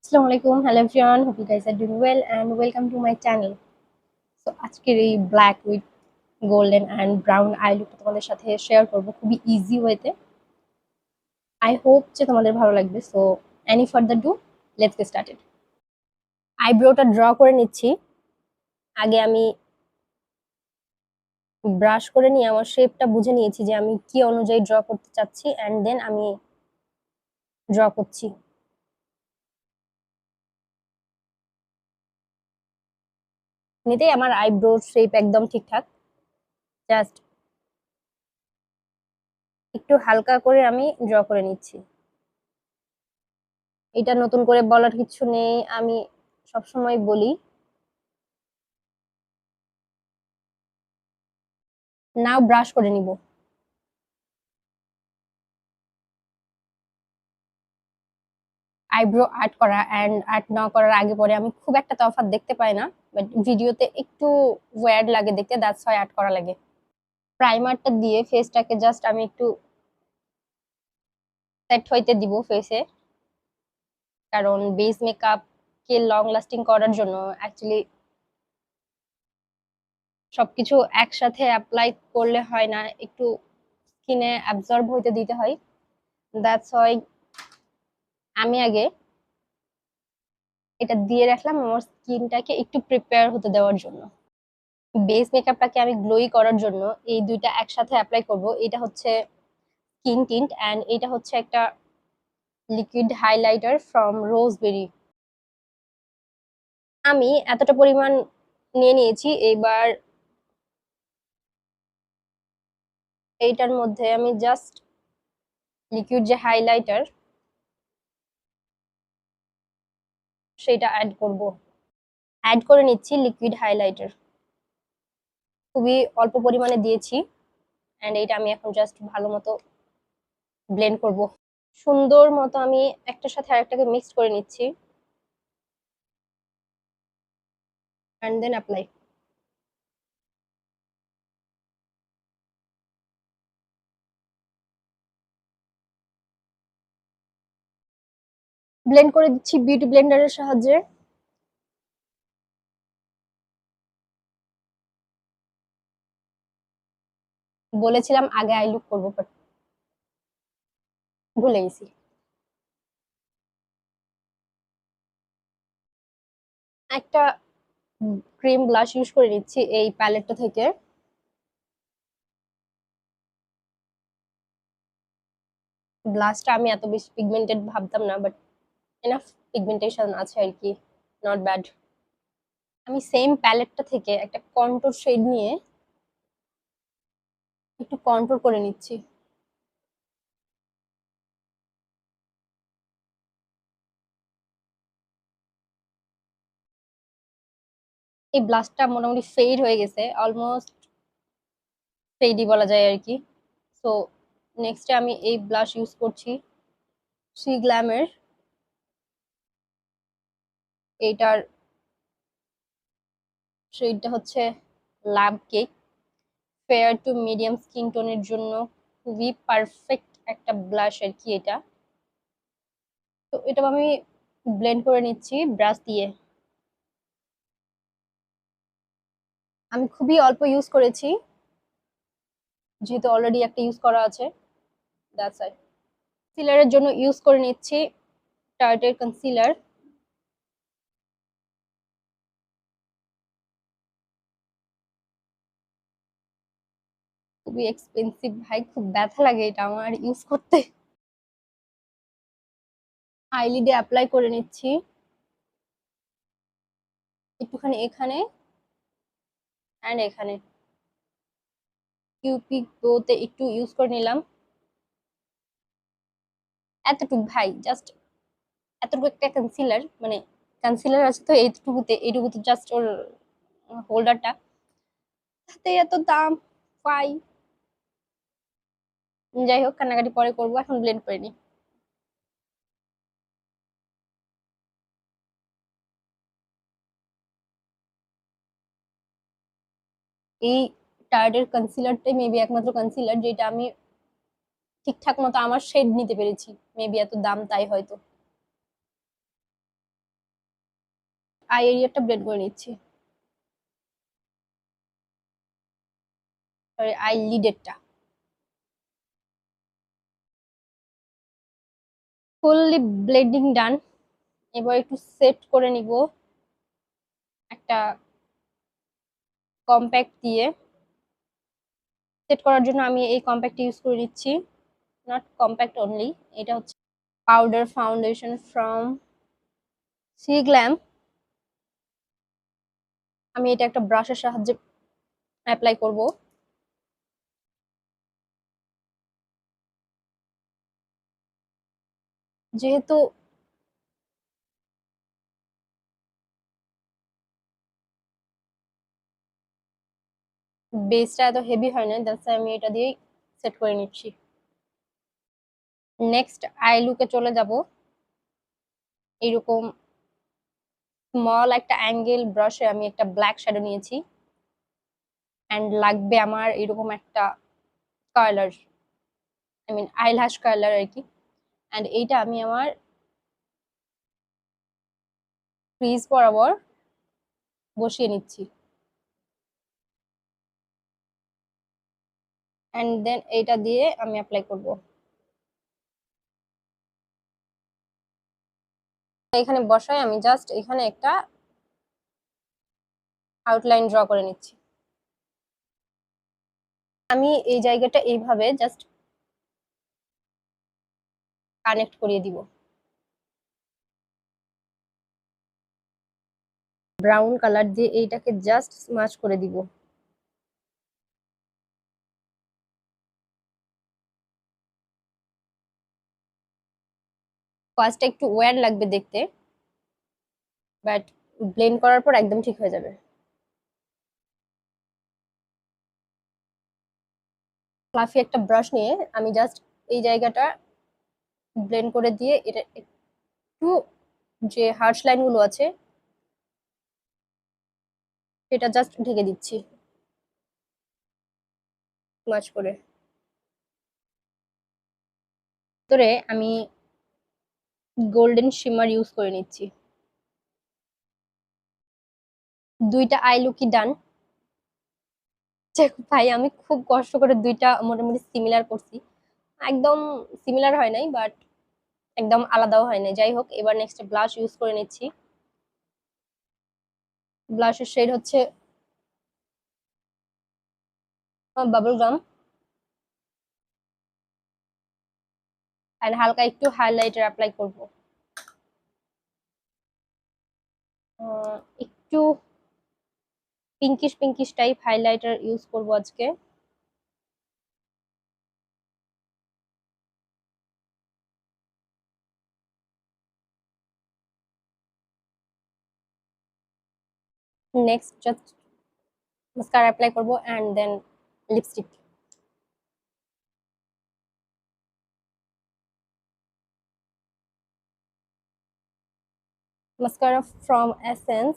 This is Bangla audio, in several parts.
আসসালামু আলাইকুম, hello everyone, hope you guys are doing well and welcome to my channel. So আজকের এই black with golden and brown eye লুকটা তোমাদের সাথে শেয়ার করবো খুবই ইজি ওয়েতে। আই হোপ যে তোমাদের ভালো লাগবে। So any further do, let's get started. আইব্রোটা ড্র করে নিচ্ছি। আগে আমি ব্রাশ করে নিয়ে আমার শেপটা বুঝে নিয়েছি যে আমি কি অনুযায়ী ড্র করতে চাচ্ছি, অ্যান্ড দেন আমি ড্র করছি। এমনিতেই আমার আইব্রো শেপ একদম ঠিকঠাক, জাস্ট একটু হালকা করে আমি ড্র করে নিচ্ছি। এটা নতুন করে বলার কিছু নেই, আমি সবসময় বলি। নাও ব্রাশ করে নিব। আইব্রো আর্ট করা অ্যান্ড আর্ট না করার আগে পরে আমি খুব একটা তফাৎ দেখতে পাই না, বাট ভিডিওতে একটু ওয়ার্ড লাগে দেখতে, দ্যাটস হোয়াই আর্ট করা লাগে। প্রাইমারটা দিয়ে ফেসটাকে জাস্ট আমি একটু সেট হইতে দিব ফেসে, কারণ বেস মেকআপ কে লং লাস্টিং করার জন্য অ্যাকচুয়ালি সবকিছু একসাথে অ্যাপ্লাই করলে হয় না, একটু স্কিনে অ্যাবজর্ব হইতে দিতে হয়। দ্যাটস হোয়াই আমি আগে এটা দিয়ে রাখলাম আমার স্কিনটাকে একটু প্রিপেয়ার হতে দেওয়ার জন্য। বেস মেকআপটাকে আমি গ্লোই করার জন্য এই দুইটা একসাথে অ্যাপ্লাই করব। এটা হচ্ছে স্কিন টিন্ট অ্যান্ড এটা হচ্ছে একটা লিকুইড হাইলাইটার ফ্রম রোজবেরি। আমি এতটা পরিমাণ নিয়ে নিয়েছি। এবার এইটার মধ্যে আমি জাস্ট লিকুইড যে হাইলাইটার সেটা অ্যাড করব। অ্যাড করে নিচ্ছি লিকুইড হাইলাইটার, খুবই অল্প পরিমাণে দিয়েছি, অ্যান্ড এইটা আমি এখন জাস্ট ভালো মতো ব্লেন্ড করব। সুন্দর মতো আমি একটার সাথে আরেকটাকে মিক্স করে নিচ্ছি, অ্যান্ড দেন অ্যাপ্লাই। ব্লেন্ড করে দিচ্ছি বিউটি ব্লেন্ডারের সাহায্যে। বলেছিলাম আগে আই লুক করবো, বাট ভুলে গেছি। একটা ক্রিম ব্লাশ ইউজ করে নিচ্ছি এই প্যালেটটা থেকে। ব্লাশটা আমি এত বেশি পিগমেন্টেড ভাবতাম না, বাট এনাফ পিগমেন্টেশন আছে আর কি, নট ব্যাড। আমি সেম প্যালেটটা থেকে একটা কন্টুর শেড নিয়ে একটু কন্টুর করে নিচ্ছি। এই ব্লাশটা মোটামুটি ফেড হয়ে গেছে, অলমোস্ট ফেডই বলা যায় আর কি। সো নেক্সটে আমি এই ব্লাশ ইউজ করছি সি গ্ল্যামের। এইটার শেডটা হচ্ছে lab cake. Fair to medium skin টোনের জন্য খুবই পারফেক্ট একটা ব্লাশ আর কি এটা। তো এটা আমি ব্লেন্ড করে নিচ্ছি ব্রাশ দিয়ে। আমি খুবই অল্প ইউজ করেছি, যেহেতু অলরেডি একটা ইউজ করা আছে, দ্যাটস ইট। কনসিলারের জন্য ইউজ করে নিচ্ছি টার্টের কনসিলার। খুবই এক্সপেন্সিভ ভাই, খুব ব্যথা লাগে এটা আমার ইউজ করতে। আইলিডে অ্যাপ্লাই করে নিচ্ছি একটুখানি এখানে অ্যান্ড এখানে, কিউপিক বোতে একটু ইউজ করে নিলাম। এতটুকু ভাই, জাস্ট এতটুকু একটা কনসিলার, মানে কনসিলার আছে তো এইটুকুতে জাস্ট ওর হোল্ডারটা, তাতে এত দাম পাই। যাই হোক, কান্নাকাটি পরে করবো, এখন ব্লেন্ড করে নি। এই টার্ডের কনসিলারটাই মেবি একমাত্র কনসিলার যেটা আমি ঠিকঠাক মতো আমার শেড নিতে পেরেছি, মেবি এত দাম তাই হয়তো। আই এরিয়াটা ব্লেন্ড করে নিচ্ছি, সরি আই লিডেরটা। ফুললি ব্লেন্ডিং ডান। এবার একটু সেট করে নিব একটা কম্প্যাক্ট দিয়ে। সেট করার জন্য আমি এই কম্প্যাক্ট ইউজ করে নিচ্ছি, নট কম্প্যাক্ট অনলি, এটা হচ্ছে powder foundation from SeGlam. আমি এটা একটা ব্রাশের সাহায্যে অ্যাপ্লাই করব। যেহেতু বেসটা এত হেভি হয় না, দ্যাটস আমি এটা দিয়ে সেট করে নিচ্ছি। নেক্সট আই লুকে চলে যাব। এরকম স্মল একটা অ্যাঙ্গেল ব্রাশে আমি একটা ব্ল্যাক শ্যাডো নিয়েছি, অ্যান্ড লাগবে আমার এরকম একটা colour, I mean eyelash colour আর কি। অ্যান্ড এইটা আমি আমার ক্রিজ বরাবর বসিয়ে নিচ্ছি, অ্যান্ড দেন এইটা দিয়ে আমি অ্যাপ্লাই করব। এখানে বসায় আমি জাস্ট এখানে একটা আউটলাইন ড্র করে নিচ্ছি। আমি এই জায়গাটা এইভাবে জাস্ট কানেক্ট করিয়ে দিব। ব্রাউন কালার দিয়ে এইটাকে জাস্ট স্মাচ করে দিব। ফার্স্টে একটু ওয়্যার লাগবে দেখতে, বাট ব্লেন্ড করার পর একদম ঠিক হয়ে যাবে। ফ্লাফি একটা ব্রাশ নিয়ে আমি জাস্ট এই জায়গাটা ব্লেন্ড করে দিয়ে এটা একটু যে হার্শ লাইন গুলো আছে সেটা জাস্ট ঢেকে দিচ্ছি স্মাচ করে। ভিতরে আমি গোল্ডেন শিমার ইউজ করে নিচ্ছি। দুইটা আই লুকই ডান। ভাই আমি খুব কষ্ট করে দুইটা মোটামুটি সিমিলার করছি, একদম সিমিলার হয় নাই বাট একদম আলাদাও হয় নাই। যাই হোক, এবার নেক্সট ব্লাশ ইউজ করে নিচ্ছি। ব্লাশের শেড হচ্ছে বাবল গাম, আর হালকা একটু হাইলাইটার অ্যাপ্লাই করব। একটু pinkish pinkish type highlighter use করব আজকে। নেক্সট জাস্ট মাস্কারা অ্যাপ্লাই করব and then lipstick. Mascara from Essence.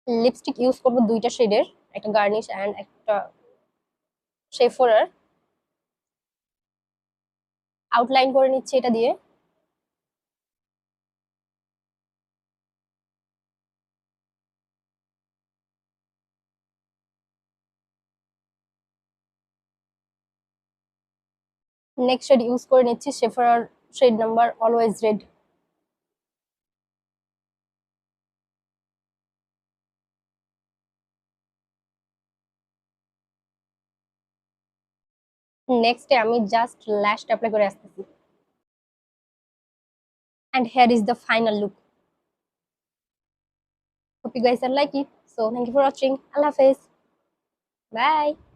Lipstick use করব দুইটা শেডের, একটা গার্নিশ অ্যান্ড একটা শেফরার। আউটলাইন করে নিচ্ছি এটা দিয়ে। নেক্সট শেড ইউজ করে নিচ্ছি শেফরার শেড নাম্বার অলওয়েজ রেড। নেক্সটে আমি জাস্ট ল্যাশটা অ্যাপ্লাই করে আসতেছি, and here is the final look. Hope you guys are like it. So thank you for watching. Allah Hafiz. Bye.